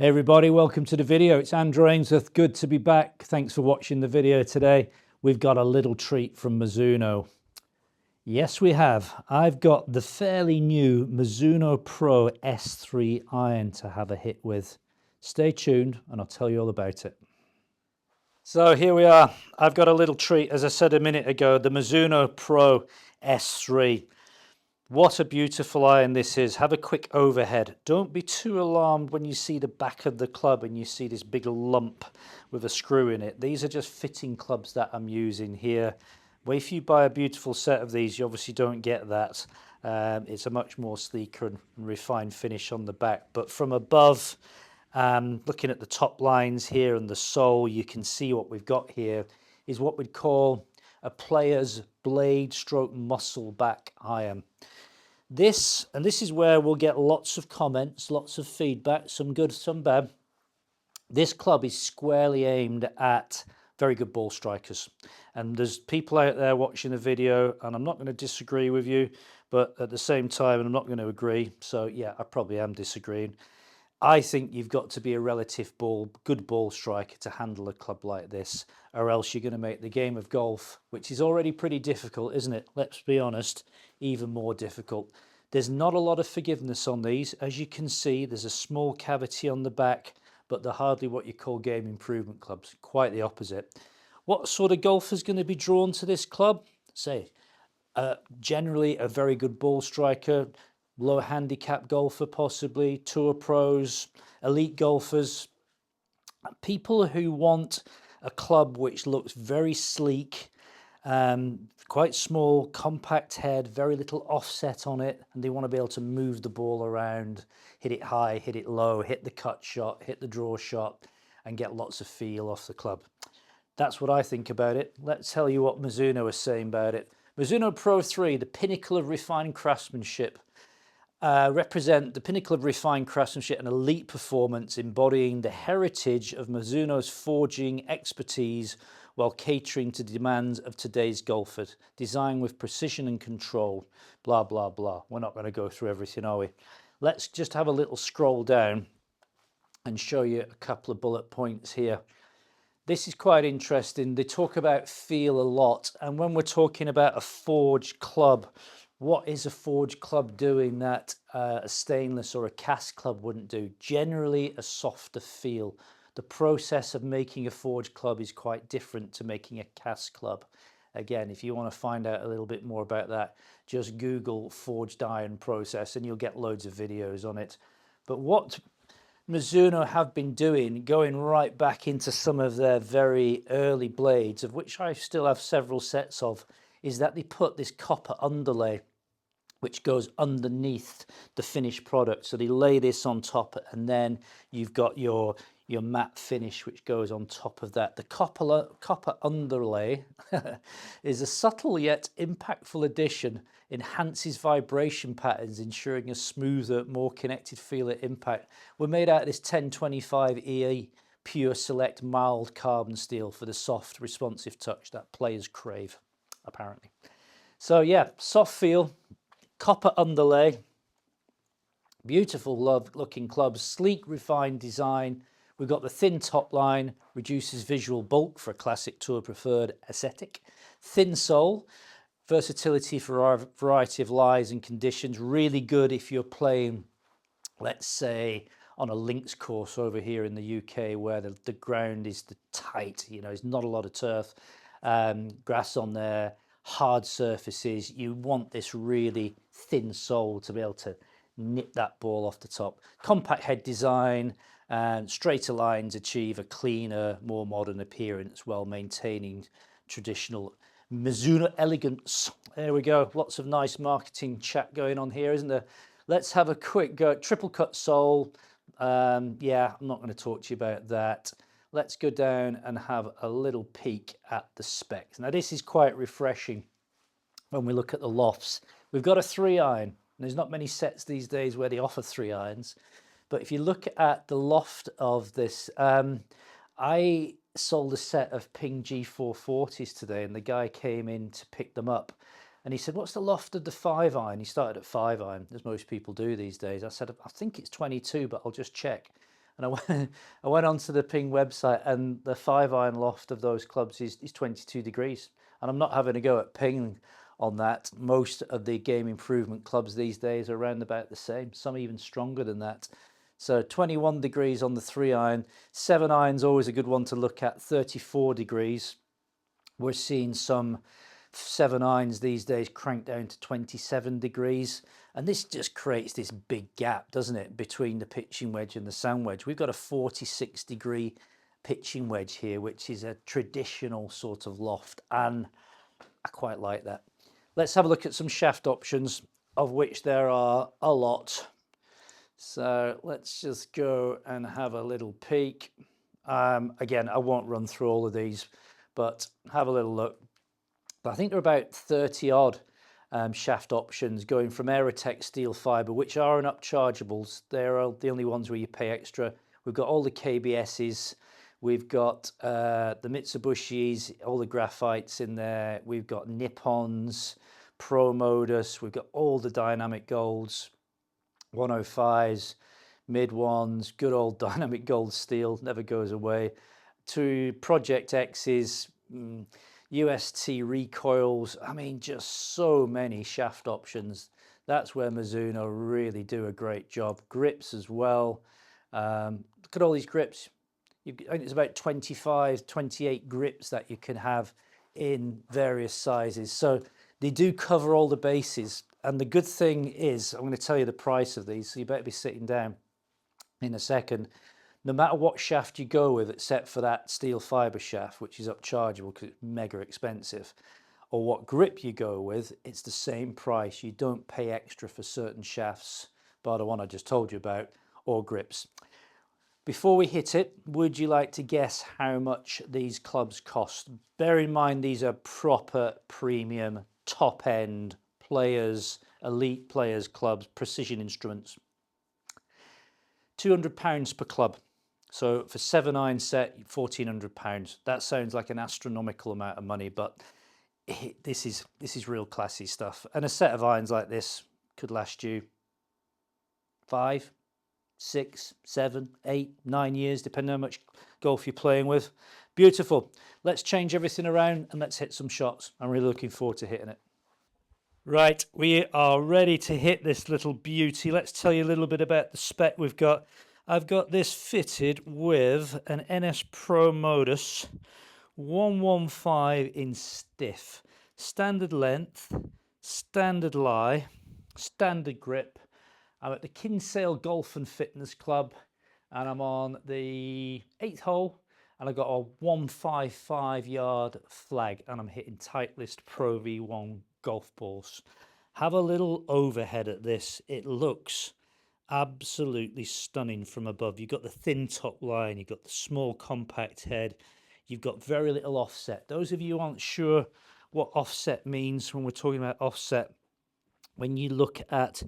Hey everybody, welcome to the video. It's Andrew Ainsworth. Good to be back. Thanks for watching the video today. We've got a little treat from Mizuno. Yes, we have. I've got the fairly new Mizuno Pro S-3 iron to have a hit with. Stay tuned and I'll tell you all about it. So here we are. I've got a little treat, as I said a minute ago, the Mizuno Pro S-3. What a beautiful iron this is. Have a quick overhead. Don't be too alarmed when you see the back of the club and you see this big lump with a screw in it. These are just fitting clubs that I'm using here. Well, if you buy a beautiful set of these, you obviously don't get that. It's a much more sleeker and refined finish on the back. But from above, looking at the top lines here and the sole, you can see what we've got here is what we'd call a player's blade stroke muscle back iron. This is where we'll get lots of comments, lots of feedback, some good, some bad. This club is squarely aimed at very good ball strikers. And there's people out there watching the video, and I'm not going to disagree with you, but at the same time, I'm not going to agree. So yeah, I probably am disagreeing. I think you've got to be a good ball striker to handle a club like this, or else you're going to make the game of golf, which is already pretty difficult, isn't it? Let's be honest, even more difficult. There's not a lot of forgiveness on these. As you can see, there's a small cavity on the back, but they're hardly what you call game improvement clubs. Quite the opposite. What sort of golfer's going to be drawn to this club? Say, generally a very good ball striker, low handicap golfer possibly, tour pros, elite golfers, people who want a club which looks very sleek, quite small, compact head, very little offset on it, and they want to be able to move the ball around, hit it high, hit it low, hit the cut shot, hit the draw shot, and get lots of feel off the club. That's what I think about it. Let's tell you what Mizuno is saying about it. Mizuno Pro 3, the pinnacle of refined craftsmanship. Represent the pinnacle of refined craftsmanship and elite performance, embodying the heritage of Mizuno's forging expertise while catering to the demands of today's golfers. Designed with precision and control, blah, blah, blah. We're not going to go through everything, are we? Let's just have a little scroll down and show you a couple of bullet points here. This is quite interesting. They talk about feel a lot, and when we're talking about a forged club, what is a forged club doing that a stainless or a cast club wouldn't do? Generally a softer feel. The process of making a forged club is quite different to making a cast club. Again, if you want to find out a little bit more about that, just Google forged iron process and you'll get loads of videos on it. But what Mizuno have been doing, going right back into some of their very early blades, of which I still have several sets of, is that they put this copper underlay which goes underneath the finished product. So they lay this on top, and then you've got your matte finish which goes on top of that. The copper underlay is a subtle yet impactful addition, enhances vibration patterns, ensuring a smoother, more connected feel at impact. We're made out of this 1025 EE Pure Select mild carbon steel for the soft, responsive touch that players crave, apparently. So yeah, soft feel, copper underlay, beautiful looking clubs, sleek refined design. We've got the thin top line, reduces visual bulk for a classic tour preferred aesthetic. Thin sole, versatility for a variety of lies and conditions. Really good if you're playing, let's say, on a links course over here in the UK where the ground is tight, you know, there's not a lot of turf, grass on there, hard surfaces. You want this really thin sole to be able to nip that ball off the top. Compact head design and straighter lines achieve a cleaner, more modern appearance while maintaining traditional Mizuno elegance. There we go. Lots of nice marketing chat going on here, isn't there? Let's have a quick go. Triple cut sole. Yeah, I'm not going to talk to you about that. Let's go down and have a little peek at the specs. Now this is quite refreshing when we look at the lofts. We've got a 3 iron. There's not many sets these days where they offer 3 irons. But if you look at the loft of this, I sold a set of Ping G440s today, and the guy came in to pick them up. And he said, what's the loft of the 5 iron? He started at 5 iron, as most people do these days. I said, I think it's 22, but I'll just check. And I went onto the Ping website, and the 5-iron loft of those clubs is 22 degrees. And I'm not having a go at Ping on that. Most of the game improvement clubs these days are around about the same, some even stronger than that. So 21 degrees on the 3-iron. 7-iron's always a good one to look at, 34 degrees. We're seeing some 7-irons these days cranked down to 27 degrees. And this just creates this big gap, doesn't it, between the pitching wedge and the sand wedge. We've got a 46 degree pitching wedge here, which is a traditional sort of loft, and I quite like that. Let's have a look at some shaft options, of which there are a lot. So let's just go and have a little peek. Again, I won't run through all of these, but have a little look. I think there are about 30 odd shaft options, going from Aerotech steel fibre, which are an upchargeables. They're the only ones where you pay extra. We've got all the KBSs. We've got the Mitsubishis, all the graphites in there. We've got Nippons, Pro Modus. We've got all the dynamic golds, 105s, mid ones, good old dynamic gold steel, never goes away. To Project X's, UST recoils. I mean, just so many shaft options. That's where Mizuno really do a great job. Grips as well. Look at all these grips. I think it's about 25, 28 grips that you can have in various sizes. So they do cover all the bases. And the good thing is, I'm going to tell you the price of these, so you better be sitting down in a second. No matter what shaft you go with, except for that steel fibre shaft, which is upchargeable because it's mega expensive, or what grip you go with, it's the same price. You don't pay extra for certain shafts, bar the one I just told you about, or grips. Before we hit it, would you like to guess how much these clubs cost? Bear in mind, these are proper premium, top-end players, elite players clubs, precision instruments. £200 per club. So for 7-iron set, £1,400. That sounds like an astronomical amount of money, but this is real classy stuff. And a set of irons like this could last you 5, 6, 7, 8, 9 years, depending on how much golf you're playing with. Beautiful. Let's change everything around and let's hit some shots. I'm really looking forward to hitting it. Right, we are ready to hit this little beauty. Let's tell you a little bit about the spec we've got. I've got this fitted with an NS Pro Modus 115 in stiff. Standard length, standard lie, standard grip. I'm at the Kinsale Golf and Fitness Club, and I'm on the 8th hole, and I've got a 155 yard flag, and I'm hitting Titleist Pro V1 golf balls. Have a little overhead at this. It looks absolutely stunning from above. You've got the thin top line, you've got the small compact head, you've got very little offset. Those of you who aren't sure what offset means when we're talking about offset, when you look at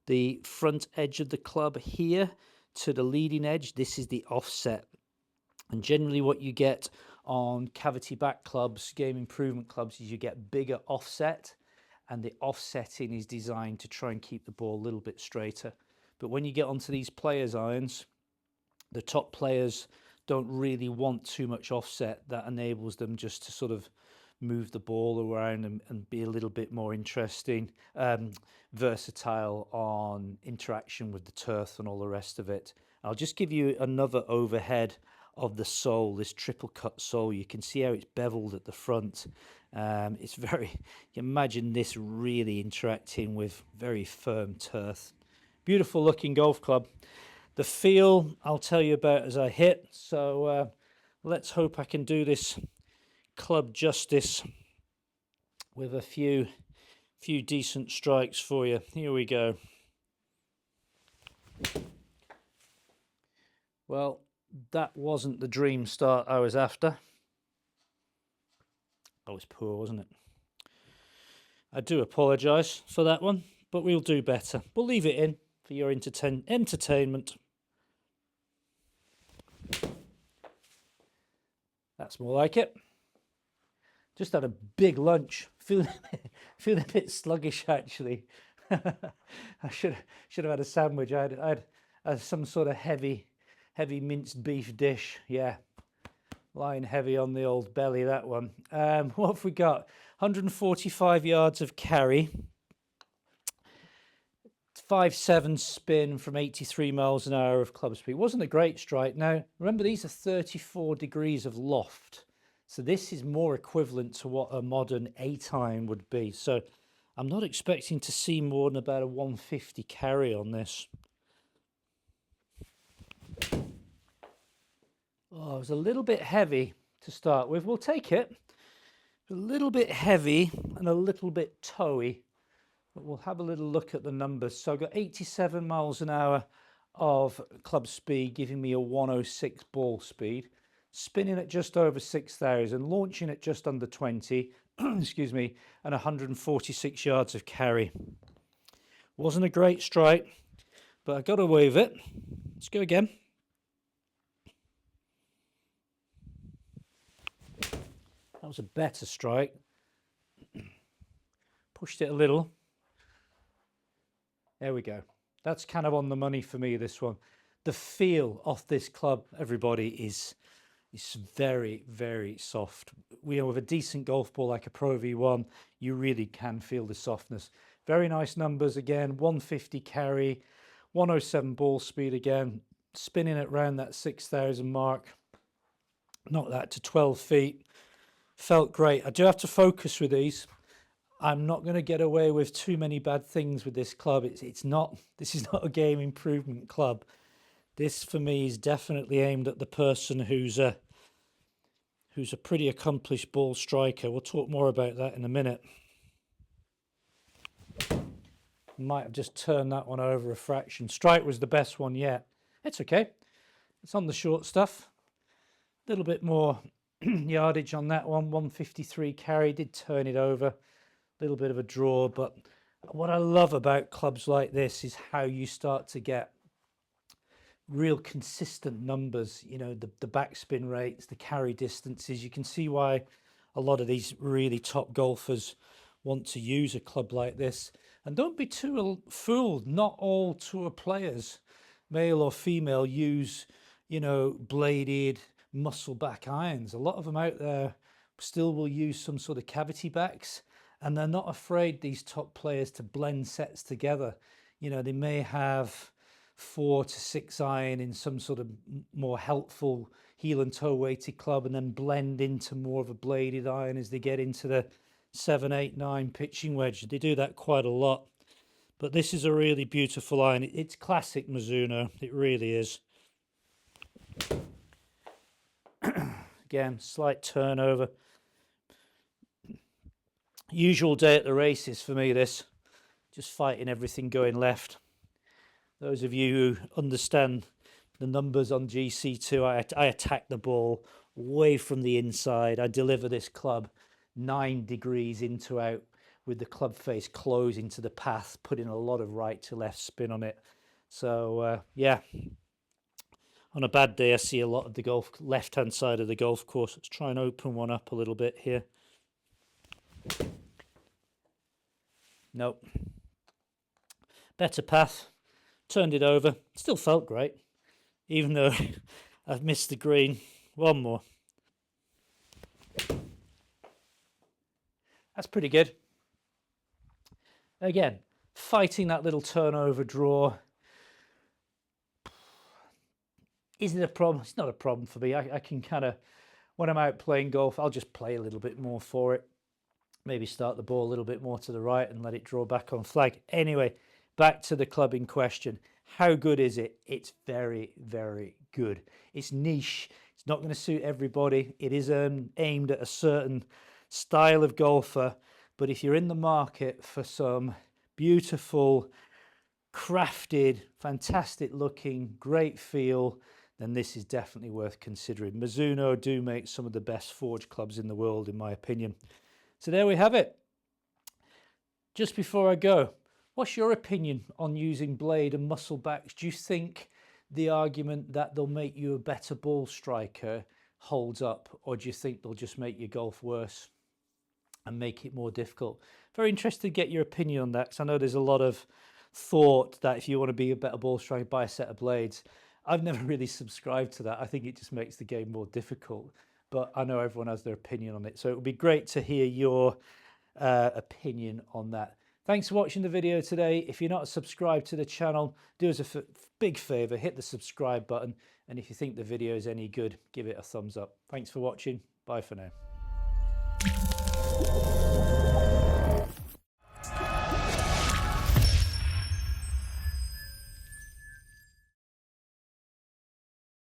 the front edge of the club here to the leading edge, this is the offset. And generally what you get on cavity back clubs, game improvement clubs, is you get bigger offset, and the offsetting is designed to try and keep the ball a little bit straighter. But when you get onto these players' irons, the top players don't really want too much offset. That enables them just to sort of move the ball around and be a little bit more interesting, versatile on interaction with the turf and all the rest of it. I'll just give you another overhead of the sole, this triple cut sole. You can see how it's beveled at the front. It's very, you imagine this really interacting with very firm turf. Beautiful looking golf club. The feel I'll tell you about as I hit. So let's hope I can do this club justice with a few decent strikes for you. Here we go. Well, that wasn't the dream start I was after. That was poor, wasn't it? I do apologise for that one, but we'll do better. We'll leave it in for your entertainment. That's more like it. Just had a big lunch. Feeling a bit sluggish actually. I should have had a sandwich. I had some sort of heavy Heavy minced beef dish, yeah. Lying heavy on the old belly, that one. What have we got? 145 yards of carry. 5.7 spin from 83 miles an hour of club speed. Wasn't a great strike. Now, remember, these are 34 degrees of loft. So this is more equivalent to what a modern 8-iron would be. So I'm not expecting to see more than about a 150 carry on this. Oh, it was a little bit heavy to start with. We'll take it. A little bit heavy and a little bit towy. But we'll have a little look at the numbers. So I've got 87 miles an hour of club speed, giving me a 106 ball speed. Spinning at just over 6,000, launching at just under 20, excuse me, and 146 yards of carry. Wasn't a great strike, but I got away with it. Let's go again. That was a better strike. Pushed it a little. There we go. That's kind of on the money for me, this one. The feel of this club, everybody, is very, very soft. With a decent golf ball like a Pro V1, you really can feel the softness. Very nice numbers again, 150 carry, 107 ball speed again, spinning it around that 6,000 mark. Knocked that to 12 feet. Felt great. I do have to focus with these. I'm not going to get away with too many bad things with this club. This is not a game improvement club. This for me is definitely aimed at the person who's a pretty accomplished ball striker. We'll talk more about that in a minute. Might have just turned that one over a fraction. Strike was the best one yet. It's okay. It's on the short stuff. A little bit more yardage on that one. 153 carry, did turn it over. A little bit of a draw, but what I love about clubs like this is how you start to get real consistent numbers. You know, the backspin rates, the carry distances. You can see why a lot of these really top golfers want to use a club like this. And don't be too fooled. Not all tour players, male or female, use, you know, bladed muscle back irons. A lot of them out there still will use some sort of cavity backs, and they're not afraid, these top players, to blend sets together. You know, they may have 4 to 6 iron in some sort of more helpful heel and toe weighted club, and then blend into more of a bladed iron as they get into the 7, 8, 9 pitching wedge. They do that quite a lot. But this is a really beautiful iron. It's classic Mizuno. It really is. Again, slight turnover. Usual day at the races for me, this. Just fighting everything going left. Those of you who understand the numbers on GC2, I attack the ball way from the inside. I deliver this club 9 degrees in to out with the club face closing to the path, putting a lot of right to left spin on it. So, yeah. On a bad day, I see a lot of the left-hand side of the golf course. Let's try and open one up a little bit here. Nope. Better path. Turned it over. Still felt great, even though I've missed the green. One more. That's pretty good. Again, fighting that little turnover draw. Is it a problem? It's not a problem for me. I can kind of, when I'm out playing golf, I'll just play a little bit more for it. Maybe start the ball a little bit more to the right and let it draw back on flag. Anyway, back to the club in question. How good is it? It's very, very good. It's niche. It's not going to suit everybody. It is aimed at a certain style of golfer. But if you're in the market for some beautiful, crafted, fantastic looking, great feel, then this is definitely worth considering. Mizuno do make some of the best forged clubs in the world, in my opinion. So there we have it. Just before I go, what's your opinion on using blade and muscle backs? Do you think the argument that they'll make you a better ball striker holds up, or do you think they'll just make your golf worse and make it more difficult? Very interested to get your opinion on that, because I know there's a lot of thought that if you want to be a better ball striker, buy a set of blades. I've never really subscribed to that. I think it just makes the game more difficult, but I know everyone has their opinion on it. So it would be great to hear your opinion on that. Thanks for watching the video today. If you're not subscribed to the channel, do us a big favor, hit the subscribe button. And if you think the video is any good, give it a thumbs up. Thanks for watching. Bye for now.